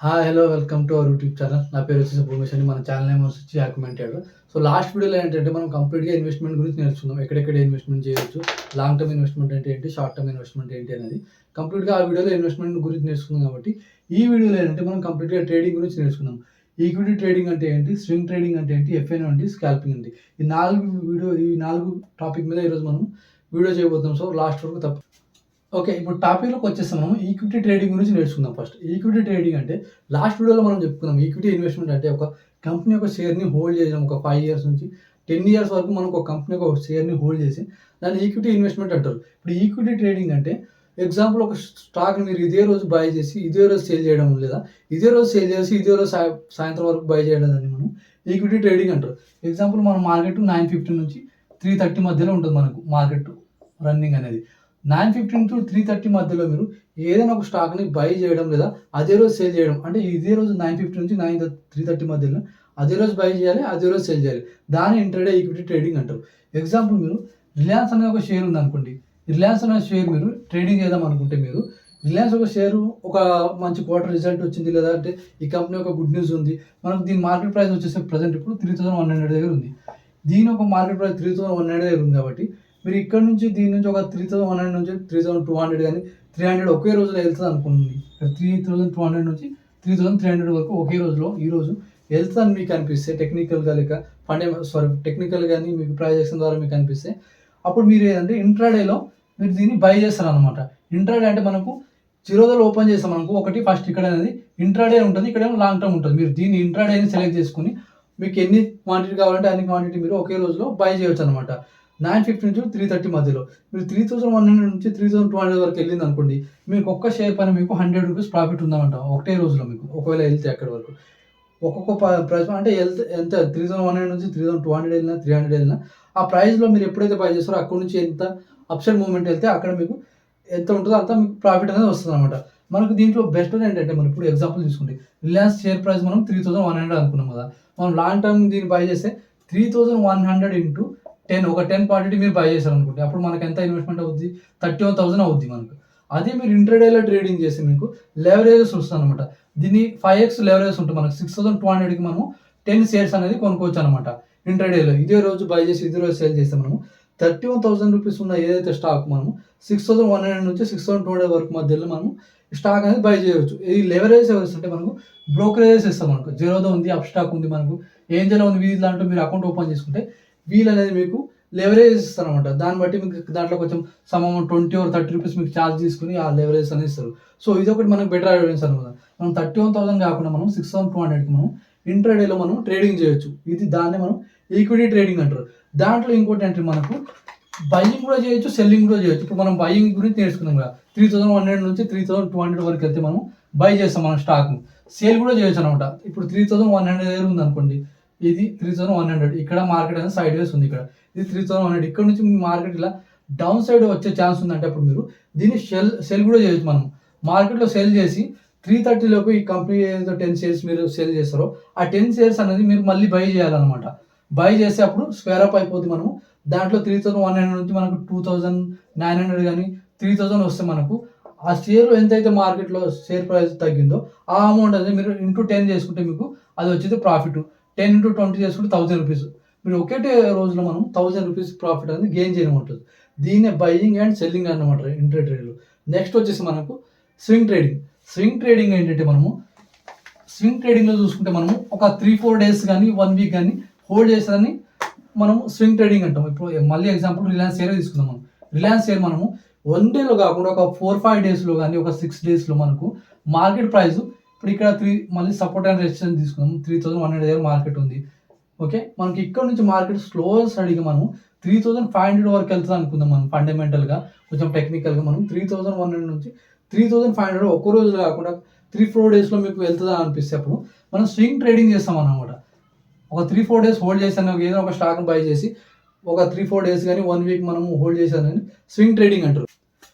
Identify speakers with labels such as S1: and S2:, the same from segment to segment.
S1: Hi hello welcome to our YouTube channel. నా పేరు వచ్చేసి భూమేష్ అండి. మన ఛానల్ నేమ్ వచ్చి యాక్యుమెంటెడ్. సో లాస్ట్ వీడియోలో ఏంటంటే మనం కంప్లీట్‌గా ఇన్వెస్ట్‌మెంట్ గురించి నేర్చుకుందాం. ఎక్కడెక్కడ ఇన్వెస్ట్‌మెంట్ చేయొచ్చు, లాంగ్ టర్మ్ ఇన్వెస్ట్‌మెంట్ అంటే ఏంటి, షార్ట్ టర్మ్ ఇన్వెస్ట్‌మెంట్ ఏంటి అనేది కంప్లీట్‌గా ఆ వీడియోలో ఇన్వెస్ట్‌మెంట్ గురించి నేర్చుకుందాం. కాబట్టి ఈ వీడియోలో ఏంటంటే మనం కంప్లీట్‌గా ట్రేడింగ్ గురించి నేర్చుకుందాం. ఈక్విటీ ట్రేడింగ్ అంటే ఏంటి, స్వింగ్ ట్రేడింగ్ అంటే ఏంటి, ఎఫ్ఎన్ అంటే స్కాల్పింగ్ ఏంటి. ఈ నాలుగు టాపిక్ మీద ఈరోజు మనం వీడియో చేయబోతున్నాం. సో లాస్ట్ వరకు ఓకే. ఇప్పుడు టాపిక్‌లోకి వచ్చేస్తే మనం ఈక్విటీ ట్రేడింగ్ గురించి నేర్చుకుందాం ఫస్ట్. ఈక్విటీ ట్రేడింగ్ అంటే లాస్ట్ వీడియోలో మనం చెప్పుకున్నాం. ఈక్విటీ ఇన్వెస్ట్‌మెంట్ అంటే ఒక కంపెనీ యొక్క షేర్‌ని హోల్డ్ చేయడం. ఒక 5 ఇయర్స్ నుంచి 10 ఇయర్స్ వరకు మనం ఒక కంపెనీ యొక్క షేర్‌ని హోల్డ్ చేసి దాన్ని ఈక్విటీ ఇన్వెస్ట్‌మెంట్ అంటారు. ఇప్పుడు ఈక్విటీ ట్రేడింగ్ అంటే ఎగ్జాంపుల్ ఒక స్టాక్‌ని మీరు ఇదే రోజు బై చేసి, ఇదే రోజు సేల్ చేయడం, లేదా ఇదే రోజు సేల్ చేసి, ఇదే రోజు సాయంత్రం వరకు బై చేయడం దాన్ని మనం ఈక్విటీ ట్రేడింగ్ అంటారు. ఎగ్జాంపుల్ మన మార్కెట్ 9:15 నుంచి 3:30 మధ్యలో ఉంటుంది మనకు మార్కెట్ రన్నింగ్ అనేది. 9:15-3:30 మధ్యలో మీరు ఏదైనా ఒక స్టాక్‌ని బై చేయడం, లేదా అదే రోజు సేల్ చేయడం. అంటే ఇదే రోజు 9:15 నుంచి 3:30 మధ్యలో అదే రోజు బై చేయాలి, అదే రోజు సేల్ చేయాలి. దాన్ని ఇంట్రాడే ఈక్విటీ ట్రేడింగ్ అంటారు. ఎగ్జాంపుల్ మీరు రిలయన్స్ అనే ఒక షేర్ ఉందనుకోండి. రిలయన్స్ అనే షేర్ మీరు ట్రేడింగ్ చేద్దాం అనుకుంటే, మీరు రిలయన్స్ ఒక షేరు ఒక మంచి క్వార్టర్ రిజల్ట్ వచ్చింది, లేదా అంటే ఈ కంపెనీ ఒక గుడ్ న్యూస్ ఉంది. మనకు దీని మార్కెట్ ప్రైస్ వచ్చేసి ప్రెజెంట్ ఇప్పుడు 3100 దగ్గర ఉంది. దీని ఒక మార్కెట్ ప్రైస్ 3100 దగ్గర ఉంది కాబట్టి మీరు ఇక్కడ నుంచి దీని నుంచి ఒక 3100 నుంచి 3200 గాని, 300 ఒకే రోజులో ఎళ్తదనుకోండి. 3200 నుంచి 3300 వరకు ఒకే రోజులో ఈరోజు ఎళ్తదని మీకు అనిపిస్తే, టెక్నికల్ గాని మీకు ప్రైజెక్షన్ ద్వారా మీకు అనిపిస్తే, అప్పుడు మీరు ఏదంటే ఇంట్రాడేలో మీరు దీన్ని బై చేస్తారనమాట. ఇంట్రాడే అంటే మనకు జీరోదాలో ఓపెన్ చేసామనుకో, ఒకటి ఫస్ట్ ఇక్కడ అనేది ఇంట్రాడే ఉంటుంది. ఇక్కడేమో లాంగ్ టర్మ్ ఉంటుంది. మీరు దీన్ని ఇంట్రాడేని సెలెక్ట్ చేసుకొని మీకు ఎన్ని క్వాంటిటీ కావాలంటే అన్ని క్వాంటిటీ మీరు ఒకే రోజులో బై చేయొచ్చనమాట. 9:15 నుంచి 3:30 మధ్యలో. మీరు 3100 నుంచి 3200 వరకు ఎళ్ళిందనుకోండి, మీకు ఒక్క షేర్ పైన మీకు రూ. 100 ప్రాఫిట్ ఉందనమాట. ఒకటే రోజులో మీకు. ఒకవేళ ఎళ్తే అక్కడి వరకు. ఒక్కొక్క ప్రైస్ అంటే ఎంత 3100 నుంచి 3200 ఎళ్ళినా, 300 ఎళ్ళినా, ఆ ప్రైస్‌లో మీరు ఎప్పుడైతే బై చేస్తారో అక్కడి నుంచి ఎంత అప్‌సైడ్ మూవ్‌మెంట్ ఎళ్తే అక్కడ మీకు ఎంత ఉంటదో అంత మీకు ప్రాఫిట్ అనేది వస్తదనమాట. మనకు దీంట్లో బెస్ట్ ఏంటంటే, మనం ఇప్పుడు ఎగ్జాంపుల్ తీసుకుంటే రిలయన్స్ షేర్ ప్రైస్ మనం 3100 అనుకున్నాం కదా! మనం లాంగ్ టర్మ్ దీన్ని బై చేస్తే 3100 ఇంటూ 10 ఒక 10 క్వాంటిటీ మీరు బై చేశారనుకోండి. అప్పుడు మనకు ఎంత ఇన్వెస్ట్‌మెంట్ అవుద్ది? 31,000 అవుద్ది మనకు. అదే మీరు ఇంట్రాడేలో ట్రేడింగ్ చేస్తే మీకు లెవరేజెస్ వస్తదనమాట. దీన్ని 5x లెవరేజెస్ ఉంటుంది. మనకు 6,200కి మనము 10 షేర్స్ అనేది కొనుక్కోవచ్చనమాట. ఇంట్రాడేలో ఇదే రోజు బై చేసి, ఇదే రోజు సేల్ చేస్తే మనము రూ. 31,000 ఉన్న ఏదైతే స్టాక్ మనము 6,100 నుంచి 6,200 వరకు మధ్యలో మనము స్టాక్ అనేది బై చేయవచ్చు. ఈ లెవరేజెస్ ఎవరిస్తుంటే మనకు బ్రోకరేజెస్ ఇస్తాం మనకు. జెరోదా ఉంది, అప్‌స్టాక్ ఉంది మనకు. ఏంజెలో ఉంది. వీళ్ళంటూ మీరు అకౌంట్ ఓపెన్ చేసుకుంటే వీళ్ళనేది మీకు లెవరేజ్ ఇస్తారనమాట. దాన్ని బట్టి మీకు దాంట్లో కొంచెం సమ్ అమౌంట్ 20 ఆర్ 30 రూపీస్ మీకు చార్జ్ తీసుకొని ఆ లెవరేజ్ అనేది ఇస్తారు. సో ఇదొకటి మనకు బెటర్ అడ్వాన్స్ అనమాట. మనం 31,000 కాకుండా మనం 6,200కి మనం ఇంట్రాడేలో మనం ట్రేడింగ్ చేయొచ్చు. దాన్నే మనం ఈక్విటీ ట్రేడింగ్ అంటారు. దాంట్లో ఇంకోటి ఏంటంటే మనకు బయింగ్ కూడా చేయొచ్చు, సెల్లింగ్ కూడా చేయొచ్చు. ఇప్పుడు మనం బయింగ్ గురించి నేర్చుకున్నాం కదా! 3100 నుంచి 3200 వరకు వెళ్తే మనం బై చేస్తాం మనం స్టాక్‌ని. సేల్ కూడా చేయొచ్చు అనమాట. ఇప్పుడు 3100 దగ్గర ఉందనుకోండి. ఇది 3100 ఇక్కడ మార్కెట్ అనేది సైడ్ వేస్ ఉంది ఇక్కడ. ఇది 3100 ఇక్కడ నుంచి మీ మార్కెట్ ఇలా డౌన్ సైడ్ వచ్చే ఛాన్స్ ఉందంటే అప్పుడు మీరు దీన్ని సెల్ కూడా చేయొచ్చు మనం. మార్కెట్‌లో సెల్ చేసి 330 లోపు ఈ కంపెనీ ఏదైతే 10 షేర్స్ మీరు సేల్ చేస్తారో, ఆ 10 షేర్స్ అనేది మీరు మళ్ళీ బై చేయాలన్నమాట. బై చేస్తే అప్పుడు స్క్వేర్ అప్ అయిపోద్ది మనము. దాంట్లో 3100 నుంచి మనకు 2900 గాని, 3000 వస్తే మనకు ఆ షేర్ ఎంతైతే మార్కెట్‌లో షేర్ ప్రైస్ తగ్గిందో, ఆ అమౌంట్ అనేది మీరు ఇంటూ 10 చేసుకుంటే మీకు అది వచ్చేది ప్రాఫిట్. 10 ఇంటూ 20 చేసుకుంటే రూ. 1000. మీరు ఒకటే రోజులో మనం రూ. 1000 ప్రాఫిట్ అనేది గెయిన్ చేయడం ఉంటుంది. దీన్నే బయింగ్ అండ్ సెల్లింగ్ అన్నమాట ట్రేడ్‌లో. నెక్స్ట్ వచ్చేసి మనకు స్వింగ్ ట్రేడింగ్. స్వింగ్ ట్రేడింగ్ ఏంటంటే స్వింగ్ ట్రేడింగ్‌లో చూసుకుంటే మనము ఒక 3, 4 డేస్ గాని, 1 వీక్ గాని హోల్డ్ చేసేదాన్ని మనం స్వింగ్ ట్రేడింగ్ అంటాం. ఇప్పుడు మళ్ళీ ఎగ్జాంపుల్ రిలయన్స్ షేరే తీసుకుందాం మనం. రిలయన్స్ షేర్ మనము 1 డేలో కాకుండా ఒక 4, 5 డేస్‌లో గాని, ఒక 6 డేస్‌లో మనకు మార్కెట్ ప్రైస్ ఇప్పుడు ఇక్కడ మళ్ళీ సపోర్ట్ అండ్ రెసిస్టెన్స్ తీసుకుందాం. 3100 దగ్గర మార్కెట్ ఉంది. ఓకే. మనకి ఇక్కడ నుంచి మార్కెట్ స్టడీగా మనం 3500 వరకు వెళ్తది అనుకుందాం మనం ఫండమెంటల్‌గా, కొంచెం టెక్నికల్‌గా మనం 3100 నుంచి 3500 ఒక్క రోజులో కాకుండా 3, 4 డేస్‌లో మీకు వెళ్తదా అనిపిస్తే అప్పుడు మనం స్వింగ్ ట్రేడింగ్ చేస్తామన్నమాట. ఒక 3, 4 డేస్ హోల్డ్ చేశాను ఏదో ఒక స్టాక్‌ని బై చేసి, ఒక 3, 4 డేస్ గాని, 1 వీక్ మనము హోల్డ్ చేశానని స్వింగ్ ట్రేడింగ్ అంటారు.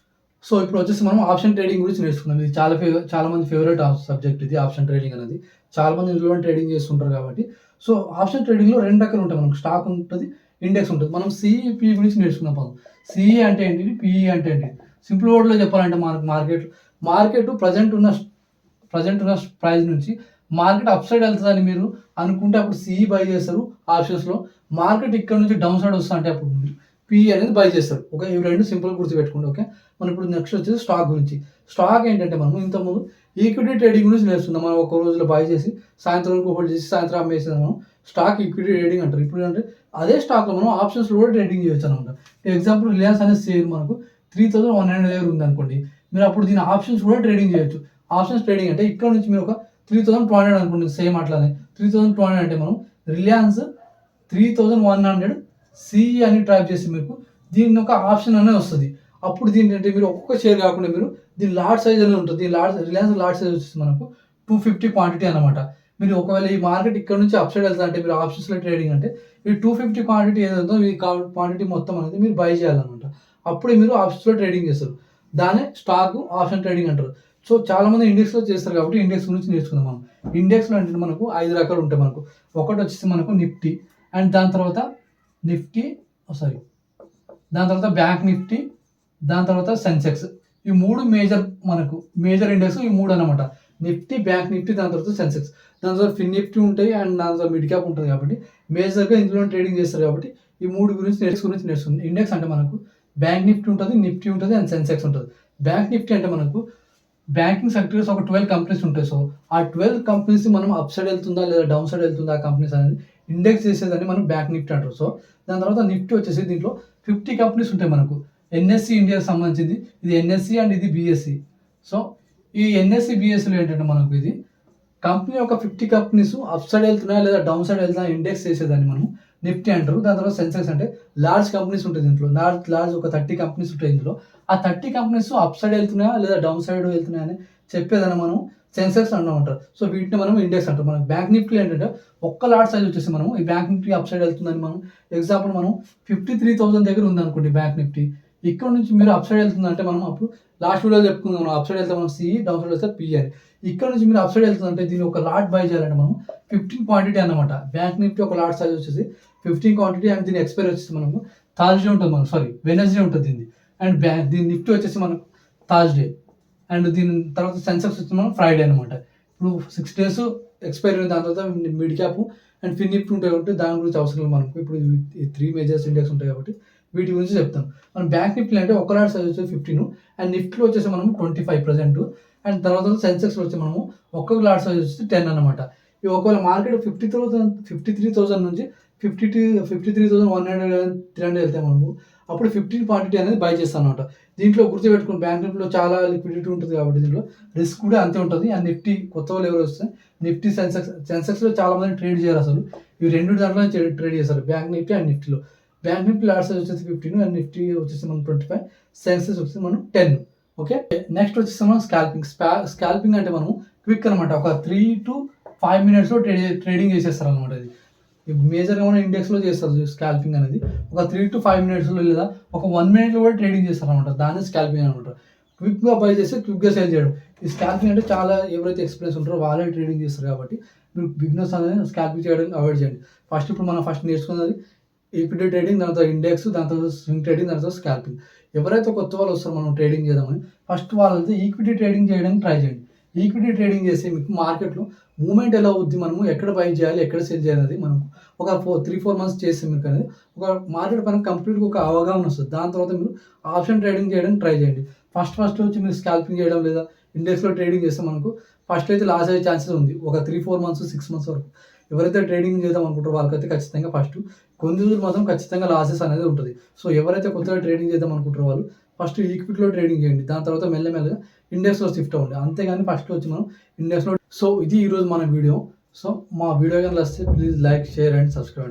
S1: సో ఇప్పుడు వచ్చేసి మనం ఆప్షన్ ట్రేడింగ్ గురించి నేర్చుకున్నాం. ఇది చాలా మంది ఫేవరెట్ సబ్జెక్ట్ ఇది ఆప్షన్ ట్రేడింగ్ అనేది. చాలా మంది ఇందులోనే ట్రేడింగ్ చేస్తుంటారు కాబట్టి. సో ఆప్షన్ ట్రేడింగ్‌లో 2 రకాలు ఉంటాయి. మనకు స్టాక్ ఉంటది, ఇండెక్స్ ఉంటది. మనం సీఈ, పీఈ గురించి నేర్చుకుందాం పదం. సీఈ అంటే ఏంటిది? పీఈ అంటే ఏంటిది? సింపుల్ వర్డ్‌లో చెప్పాలంటే మనకు మార్కెట్ ప్రెజెంట్ ఉన్న ప్రజెంట్ ఉన్న ప్రైస్ నుంచి మార్కెట్ అప్ సైడ్ వెళ్తుందని మీరు అనుకుంటే అప్పుడు సిఈ బై చేస్తారు ఆప్షన్స్లో. మార్కెట్ ఇక్కడ నుంచి డౌన్ సైడ్ వస్తా అంటే అప్పుడు మీరు పిఈ అనేది బై చేస్తారు. ఓకే, ఇవి రెండు సింపుల్ గుర్తుపెట్టుకోండి. ఓకే, మనం ఇప్పుడు నెక్స్ట్ వచ్చేసి స్టాక్ గురించి. స్టాక్ ఏంటంటే మనం ఇంతకుముందు ఈక్విటీ ట్రేడింగ్ గురించి నేర్చుకుందాం. మనం ఒక రోజులో బై చేసి సాయంత్రం వరకు హోల్డ్ చేసి సాయంత్రం అమ్మేసేది మనం స్టాక్ ఈక్విటీ ట్రేడింగ్ అంటారు. ఇప్పుడు అంటే అదే స్టాక్లో మనం ఆప్షన్స్లో కూడా ట్రేడింగ్ చేయొచ్చు అనమాట. ఎగ్జాంపుల్ రిలయన్స్ అనే షేర్ మనకు 3100 దగ్గర ఉంది అనుకోండి, మీరు అప్పుడు దీని ఆప్షన్స్ కూడా ట్రేడింగ్ చేయొచ్చు. ఆప్షన్స్ ట్రేడింగ్ అంటే ఇక్కడ నుంచి మీరు ఒక 3200 అనుకోండి, సేమ్ అట్లానే 3200 అంటే మనం రిలయన్స్ 3100 సిఈ అని టైప్ చేసి మీకు దీని ఒక ఆప్షన్ అనేది వస్తుంది. అప్పుడు దీని అంటే మీరు ఒక్కొక్క షేర్ కాకుండా మీరు దీని లాట్ సైజ్ అనేది ఉంటుంది. దీని రిలయన్స్ లాట్ సైజ్ వచ్చేసి మనకు 250 క్వాంటిటీ అనమాట. మీరు ఒకవేళ ఈ మార్కెట్ ఇక్కడ నుంచి అప్ సైడ్ వెళ్తా అంటే మీరు ఆప్షన్స్లో ట్రేడింగ్ అంటే ఈ 250 క్వాంటిటీ ఏదైతుందో ఈ క్వాంటిటీ మొత్తం అనేది మీరు బై చేయాలన్నమాట. అప్పుడే మీరు ఆప్షన్స్లో ట్రేడింగ్ చేస్తారు. దానే స్టాక్ ఆప్షన్ ట్రేడింగ్ అంటారు. సో చాలామంది ఇండెక్స్లో చేస్తారు కాబట్టి ఇండెక్స్ గురించి నేర్చుకుందాం మనం. ఇండెక్స్లో అంటే మనకు 5 రకాలు ఉంటాయి. మనకు ఒకటి వచ్చేసి మనకు నిఫ్టీ, అండ్ దాని తర్వాత బ్యాంక్ నిఫ్టీ, దాని తర్వాత సెన్సెక్స్. ఈ 3 మేజర్ ఇండెక్స్ ఈ 3 అనమాట. నిఫ్టీ, బ్యాంక్ నిఫ్టీ, దాని తర్వాత సెన్సెక్స్, దాని తర్వాత ఫిన్ నిఫ్టీ ఉంటాయి, అండ్ దాని తర్వాత మిడ్ క్యాప్ ఉంటుంది. కాబట్టి మేజర్గా ఇందులో ట్రేడింగ్ చేస్తారు. కాబట్టి ఈ 3 గురించి నేర్చుకుంది. ఇండెక్స్ అంటే మనకు బ్యాంక్ నిఫ్టీ ఉంటుంది, నిఫ్టీ ఉంటుంది, అండ్ సెన్సెక్స్ ఉంటుంది. బ్యాంక్ నిఫ్టీ అంటే మనకు బ్యాంకింగ్ సెక్టర్స్ ఒక 12 కంపెనీస్ ఉంటాయి. సో ఆ 12 కంపెనీస్ మనం అప్ సైడ్ వెళ్తుందా లేదా డౌన్ సైడ్ వెళ్తుందా ఆ కంపెనీస్ అనేది ఇండెక్స్ చేసేదని మనం బ్యాంక్ నిఫ్టీ అంటారు. సో దాని తర్వాత నిఫ్టీ వచ్చేసి దీంట్లో 50 కంపెనీస్ ఉంటాయి. మనకు ఎన్ఎస్సి ఇండియాకి సంబంధించింది, ఇది ఎన్ఎస్సి అండ్ ఇది బిఎస్సి. సో ఈ ఎన్ఎస్సి బిఎస్సిలో ఏంటంటే మనకు ఇది కంపెనీ ఒక 50 కంపెనీస్ అప్ సైడ్ వెళ్తున్నాయా లేదా డౌన్ సైడ్ వెళ్తున్నాయా ఇండెక్స్ చేసేదాన్ని మనం నిఫ్టీ అంటారు. దాని తర్వాత సెన్సెక్స్ అంటే లార్జ్ కంపెనీస్ ఉంటుంది. దీంట్లో లార్జ్ ఒక 30 కంపెనీస్ ఉంటాయి. ఇందులో ఆ 30 కంపెనీస్ అప్ సైడ్ వెళ్తున్నాయా లేదా డౌన్ సైడ్ వెళ్తున్నాయా అని చెప్పేదాన్ని మనం సెన్సెక్స్ అంటారు. సో వీటిని మనం ఇండెక్స్ అంటాం. మనం బ్యాంక్ నిఫ్టీ ఏంటంటే ఒక్క లాట్ సైజ్ వచ్చేసి మనం ఈ బ్యాంక్ నిఫ్టీ అప్ సైడ్ వెళ్తుందని మనం ఎగ్జాంపుల్ మనం 53,000 దగ్గర ఉందనుకోండి బ్యాంక్ నిఫ్టీ. ఇక్కడ నుంచి మీరు అప్ సైడ్ వెళ్తుందంటే మనం అప్పుడు లాస్ట్ వీడియోలో చెప్పుకుందాం. మనం అప్ సైడ్ వెళ్తే మనం సిఈ, డౌన్ సైడ్ వెళ్తే పిఈ అని. ఇక్కడ నుంచి మీరు అప్ సైడ్ వెళ్తుందంటే దీన్ని ఒక లాట్ బై చేయాలంటే మనం 15 క్వాంటిటీ అనమాట. బ్యాంక్ నిఫ్టీ ఒక లాట్ సైజ్ వచ్చేసి 15 క్వాంటిటీ, అండ్ దీని ఎక్స్పైరీ వచ్చేసి మనకు థర్స్డే ఉంటుంది, వెనస్డే ఉంటుంది దీన్ని. అండ్ దీని నిఫ్టీ వచ్చేసి మనకు థర్స్డే, అండ్ దీని తర్వాత సెన్సెక్స్ వచ్చి మనం ఫ్రైడే అనమాట. ఇప్పుడు 6 days ఎక్స్పైరీ ఉంది. దాని తర్వాత mid cap and Fin Nifty ఉంటాయి కాబట్టి దాని గురించి అవసరం లేదు మనకు. ఇప్పుడు ఈ 3 మేజర్స్ ఇండెక్స్ ఉంటాయి కాబట్టి వీటి గురించి చెప్తాను. మనం బ్యాంక్ నిఫ్టీ అంటే ఒక లాట్ సైజ్ వచ్చేసి 15, అండ్ నిఫ్టీలో వచ్చేసి మనం 25 ప్రజెంట్, అండ్ తర్వాత సెన్సెక్స్లో వచ్చి మనము ఒక్కొక్క లాట్ సైజ్ వచ్చేసి 10 అనమాట. ఈ ఒకవేళ మార్కెట్ 53,000 నుంచి 53,100 వెళ్తే మనము అప్పుడు 15 క్వాంటిటీ అనేది బై చేస్తాం అనమాట. దీంట్లో గుర్తుపెట్టుకుని బ్యాంక్ నిఫ్టీలో చాలా లిక్విడిటీ ఉంటుంది కాబట్టి దీంట్లో రిస్క్ కూడా అంతే ఉంటుంది. అండ్ నిఫ్టీ కొత్త వాళ్ళు ఎవరు వస్తే నిఫ్టీ సెన్సెక్స్లో చాలా మంది ట్రేడ్ చేయరు అసలు. ఇవి రెండు దాంట్లో ట్రేడ్ చేస్తారు, బ్యాంక్ నిఫ్టీ అండ్ నిఫ్టీలో. బ్యాంక్ నిఫ్టీ లాట్ సైజ్ వచ్చేసి 15, అండ్ నిఫ్టీ వచ్చేసి మనం 25, సెన్సెక్స్ వచ్చేసి మనం 10. ఓకే, నెక్స్ట్ వచ్చేసి మనం స్కాల్పింగ్ అంటే మనం క్విక్ అనమాట. ఒక 3 to 5 minutes ట్రేడింగ్ చేసేస్తారు అనమాట. ఇది మేజర్గా మనం ఇండెక్స్లో చేస్తారు స్కాల్పింగ్ అనేది. ఒక 3 to 5 minutes లేదా ఒక 1 minute కూడా ట్రేడింగ్ చేస్తారు అనమాట. దాన్ని స్కాల్పింగ్ అనమాట. క్విక్గా బై చేసి క్విక్గా సేల్ చేయడం. ఈ స్కాల్పింగ్ అంటే చాలా ఎవరైతే ఎక్స్పీరియన్స్ ఉంటారో వాళ్ళే ట్రేడింగ్ చేస్తారు కాబట్టి మీరు బిగినర్స్ అనేది స్కాల్పింగ్ చేయడం అవాయిడ్ చేయండి. ఇప్పుడు మనం నేర్చుకున్నది ఈక్విటీ ట్రేడింగ్, దాని తర్వాత ఇండెక్స్, దాని తర్వాత స్వింగ్ ట్రేడింగ్, దాని తర్వాత స్కాల్పింగ్. ఎవరైతే కొత్త వాళ్ళు వస్తారో మనం ట్రేడింగ్ చేద్దామని ఫస్ట్ వాళ్ళైతే ఈక్విటీ ట్రేడింగ్ చేయడానికి ట్రై చేయండి. ఈక్విటీ ట్రేడింగ్ చేసి మీకు మార్కెట్లో మూమెంట్ ఎలా అవుద్ది, మనము ఎక్కడ బై చేయాలి, ఎక్కడ సేల్ చేయాలి అనేది మనం ఒక 3-4 months చేస్తే మీకు అనేది ఒక మార్కెట్ పైన కంప్లీట్గా ఒక అవగాహన వస్తుంది. దాని తర్వాత మీరు ఆప్షన్ ట్రేడింగ్ చేయడానికి ట్రై చేయండి. ఫస్ట్ వచ్చి మీరు స్కాల్పింగ్ చేయడం లేదా ఇండెక్స్లో ట్రేడింగ్ చేస్తే మనకు ఫస్ట్ అయితే లాస్ అయ్యే ఛాన్సెస్ ఉంది. ఒక 3-4 months 6 months వరకు ఎవరైతే ట్రేడింగ్ చేద్దాం అనుకుంటారో వాళ్ళకైతే ఖచ్చితంగా ఫస్ట్ కొన్ని రోజులు మాత్రం ఖచ్చితంగా లాసెస్ అనేది ఉంటుంది. సో ఎవరైతే కొత్తగా ట్రేడింగ్ చేద్దాం అనుకుంటారో వాళ్ళు ఫస్ట్ ఈక్విటీలో ట్రేడింగ్ చేయండి. దాని తర్వాత మెల్లమెల్లగా ఇండెక్స్లో షిఫ్ట్ అవ్వండి. అంతేగాని ఫస్ట్ వచ్చి మనం ఇండెక్స్లో. సో ఇది ఈరోజు మన వీడియో. సో మా వీడియో కానీ వస్తే please like, share and subscribe.